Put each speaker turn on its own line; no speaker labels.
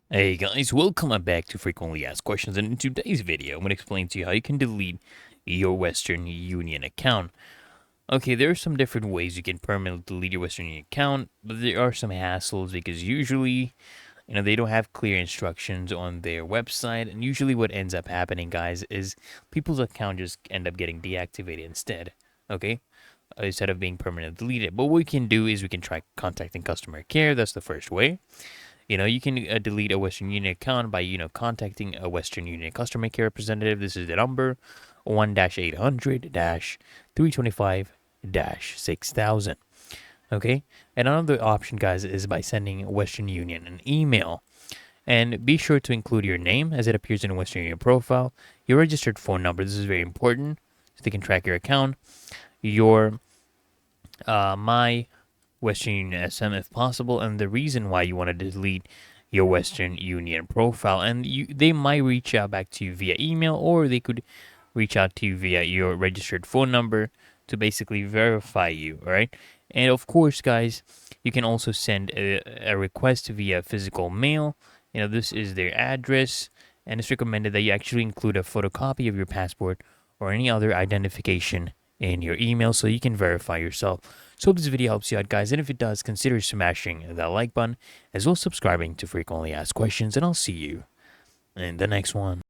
Hey guys, welcome back to Frequently Asked Questions, and in today's video, I'm going to explain to you how you can delete your Western Union account. Okay, there are some different ways you can permanently delete your Western Union account, but there are some hassles because usually, they don't have clear instructions on their website, and usually what ends up happening, guys, is people's account just end up getting deactivated instead, okay? Instead of being permanently deleted. But what we can do is we can try contacting customer care. That's the first way. You can delete a Western Union account by, contacting a Western Union customer care representative. This is the number 1-800-325-6000. Okay. And another option, guys, is by sending Western Union an email. And be sure to include your name as it appears in a Western Union profile, your registered phone number. This is very important so they can track your account, your my Western Union SM if possible, and the reason why you want to delete your Western Union profile. And they might reach out back to you via email, or they could reach out to you via your registered phone number to basically verify you, all right? And of course, guys, you can also send a request via physical mail. This is their address, and it's recommended that you actually include a photocopy of your passport or any other identification in your email so you can verify yourself. So hope this video helps you out, guys, and if it does, consider smashing that like button as well as subscribing to Frequently Asked Questions, and I'll see you in the next one.